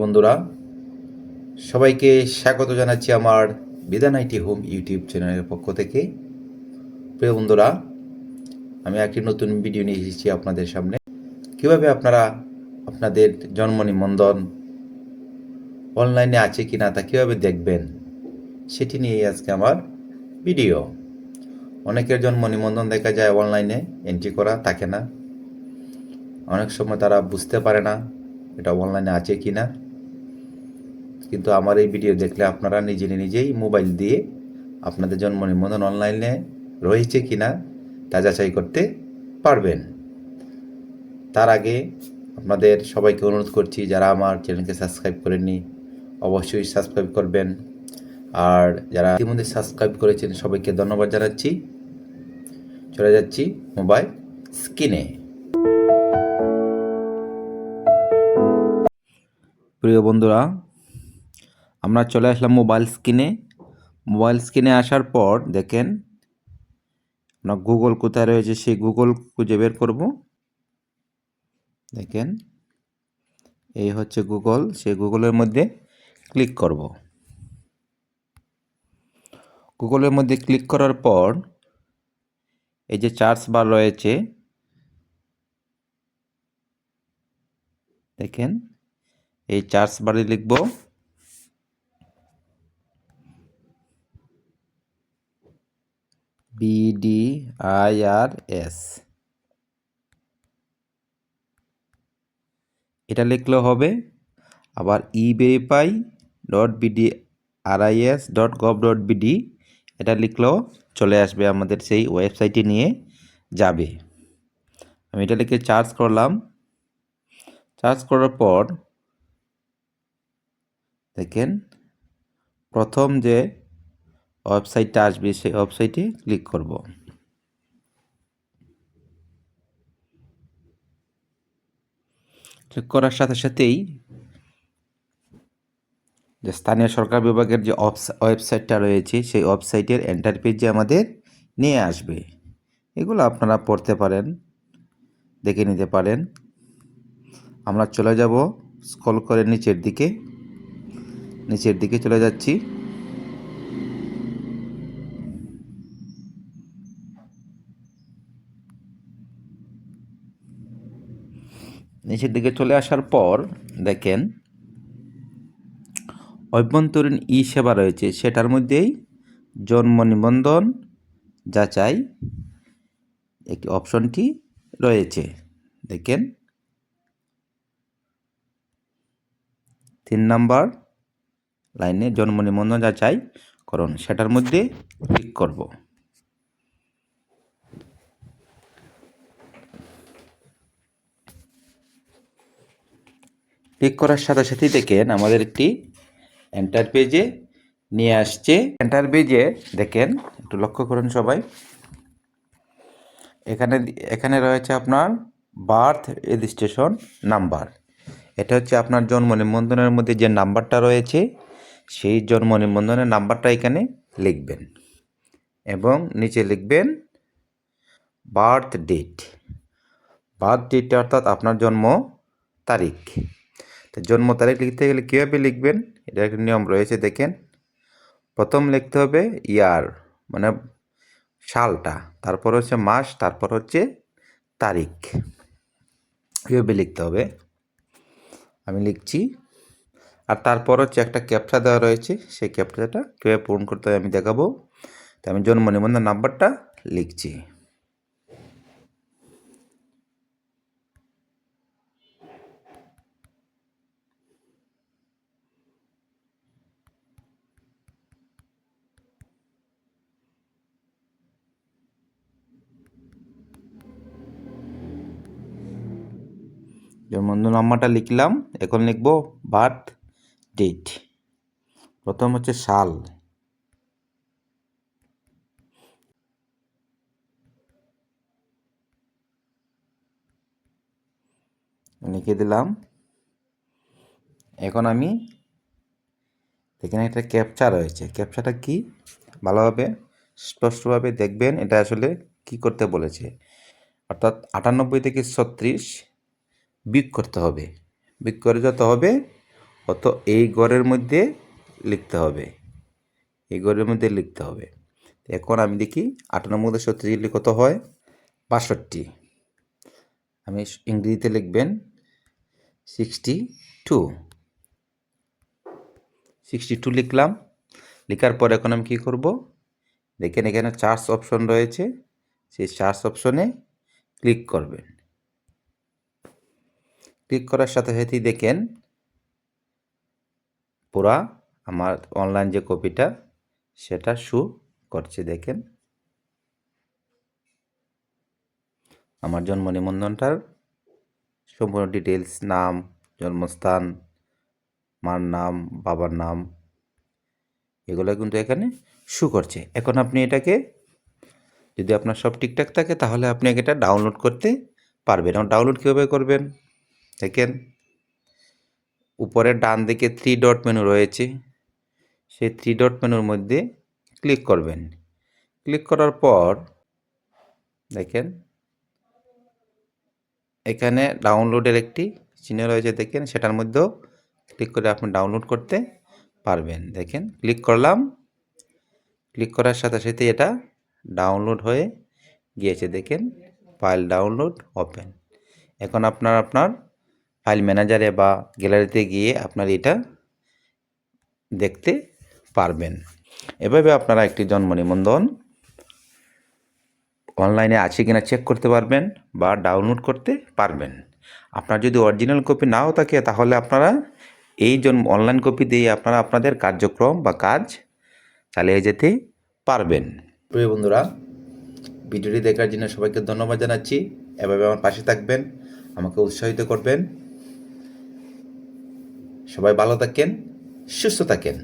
বন্ধুরা, সবাইকে স্বাগত জানাচ্ছি আমার বিধান আইটি হোম ইউটিউব চ্যানেলের পক্ষ থেকে। প্রিয় বন্ধুরা, আমি একটি নতুন ভিডিও নিয়ে এসেছি আপনাদের সামনে। কিভাবে আপনারা আপনাদের জন্ম নিবন্ধন অনলাইনে আছে কি না তা কীভাবে দেখবেন, সেটি নিয়েই আজকে আমার ভিডিও। অনেকের জন্ম নিবন্ধন দেখা যায় অনলাইনে এন্ট্রি করা থাকে না। অনেক সময় তারা বুঝতে পারে না এটা অনলাইনে আছে কি না, কিন্তু আমার এই ভিডিও দেখলে আপনারা নিজেই মোবাইল দিয়ে আপনাদের জন্ম নিবন্ধন অনলাইনে রয়েছে কিনা তা যাচাই করতে পারবেন। তার আগে আপনাদের সবাইকে অনুরোধ করছি, যারা আমার চ্যানেলকে সাবস্ক্রাইব করেননি অবশ্যই সাবস্ক্রাইব করবেন, আর যারা ইতিমধ্যে সাবস্ক্রাইব করেছেন সবাইকে ধন্যবাদ জানাচ্ছি। চলে যাচ্ছি মোবাইল স্ক্রিনে। প্রিয় বন্ধুরা, আমরা চলে আসলাম মোবাইল স্ক্রিনে আসার পর দেখেন আমরা গুগল কোথায় রয়েছে সেই গুগল খুঁজে বের করব। দেখেন এই হচ্ছে গুগল, সেই গুগলের মধ্যে ক্লিক করব। গুগলের মধ্যে ক্লিক করার পর এই যে সার্চ বার রয়েছে, দেখেন এই সার্চ বারে লিখব BDIRS, এটা লিখলেও হবে। আবার everify.bdirs.gov.bd এটা লিখলেও চলে আসবে, আমাদের সেই ওয়েবসাইটে নিয়ে যাবে। আমি এটা লিখে সার্চ করলাম। সার্চ করার পর দেখেন প্রথম যে ওয়েবসাইটটা আসবে সেই ওয়েবসাইটে ক্লিক করব। ক্লিক করার সাথে সাথেই যে স্থানীয় সরকার বিভাগের যে ওয়েবসাইটটা রয়েছে সেই ওয়েবসাইটের এন্টার পেজে আমাদের নিয়ে আসবে। এগুলো আপনারা পড়তে পারেন, দেখে নিতে পারেন। আমরা চলে যাব স্ক্রল করে নিচের দিকে চলে যাচ্ছি। নিচের দিকে চলে আসার পর দেখেন অভ্যন্তরীণ ই সেবা রয়েছে, সেটার মধ্যেই জন্ম নিবন্ধন যাচাই একটি অপশনটি রয়েছে। দেখেন 3 নাম্বার লাইনে জন্ম নিবন্ধন যাচাই করুন, সেটার মধ্যে ক্লিক করব। ক্লিক করার সাথে সাথেই দেখেন আমাদের একটি এন্টার পেজে নিয়ে আসছে। এন্টার পেজে দেখেন, একটু লক্ষ্য করুন সবাই, এখানে রয়েছে আপনার বার্থ রেজিস্ট্রেশন নাম্বার। এটা হচ্ছে আপনার জন্ম নিবন্ধনের মধ্যে যে নাম্বারটা রয়েছে সেই জন্ম নিবন্ধনের নাম্বারটা এখানে লিখবেন এবং নিচে লিখবেন বার্থ ডেট অর্থাৎ আপনার জন্ম তারিখ। তো জন্ম তারিখ লিখতে গেলে কীভাবে লিখবেন, এটা একটা নিয়ম রয়েছে। দেখেন প্রথম লিখতে হবে ইয়ার মানে সালটা, তারপর হচ্ছে মাস, তারপর হচ্ছে তারিখ, কীভাবে লিখতে হবে আমি লিখছি। আর তারপর হচ্ছে একটা ক্যাপচা দেওয়া রয়েছে, সেই ক্যাপচাটা কীভাবে পূরণ করতে হবে আমি দেখাবো। তো আমি জন্ম নিবন্ধন নাম্বারটা লিখছি। জন্ম নাম্বারটা লিখলাম, এখন লিখব বার্থ ডেট। প্রথম হচ্ছে সাল, লিখে দিলাম। এখন আমি এখানে একটা ক্যাপচা রয়েছে, ক্যাপচাটা কি ভালোভাবে স্পষ্টভাবে দেখবেন, এটা আসলে কি করতে বলেছে। অর্থাৎ 98 থেকে 36 বিয়োগ করতে হবে। বিয়োগ করে যত হবে কত এই ঘরের মধ্যে লিখতে হবে, এই ঘরের মধ্যে লিখতে হবে। এখন আমি দেখি 58 মধ্যে 36 কত হয়, 62। আমি ইংরেজিতে লিখবেন 62 লিখলাম। লেখার পর এখন আমি কী করব, দেখেন এখানে চার্জ অপশন রয়েছে, সেই চার্জ অপশনে ক্লিক করবেন। ক্লিক করার সাথে সাথেই দেখেন পুরা আমার অনলাইন যে কপিটা সেটা শো করছে। দেখেন আমার জন্ম নিবন্ধনটার সম্পূর্ণ ডিটেলস, নাম, জন্মস্থান, মার নাম, বাবার নাম, এগুলো কিন্তু এখানে শো করছে। এখন আপনি এটাকে, যদি আপনার সব ঠিকঠাক থাকে তাহলে আপনি এটা ডাউনলোড করতে পারবেন। এবং ডাউনলোড কীভাবে করবেন, দেখেন উপরের ডান দিকে 3 ডট মেনু রয়েছে, সেই 3 ডট মেনুর মধ্যে ক্লিক করবেন। ক্লিক করার পর দেখেন এখানে ডাউনলোডের একটি চিহ্ন রয়েছে, দেখেন সেটার মধ্যেও ক্লিক করে আপনি ডাউনলোড করতে পারবেন। দেখেন ক্লিক করলাম, ক্লিক করার সাথে সাথে এটা ডাউনলোড হয়ে গিয়েছে। দেখেন ফাইল ডাউনলোড ওপেন। এখন আপনার ফাইল ম্যানেজারে বা গ্যালারিতে গিয়ে আপনার এটা দেখতে পারবেন। এভাবে আপনারা একটি জন্ম নিবন্ধন অনলাইনে আছে কিনা চেক করতে পারবেন বা ডাউনলোড করতে পারবেন। আপনার যদি অরিজিনাল কপি নাও থাকে তাহলে আপনারা এই অনলাইন কপি দিয়ে আপনারা আপনাদের কার্যক্রম বা কাজ চালিয়ে যেতে পারবেন। প্রিয় বন্ধুরা, ভিডিওটি দেখার জন্য সবাইকে ধন্যবাদ জানাচ্ছি। এভাবে আমার পাশে থাকবেন, আমাকে উৎসাহিত করবেন। সবাই ভালো থাকেন, সুস্থ থাকেন।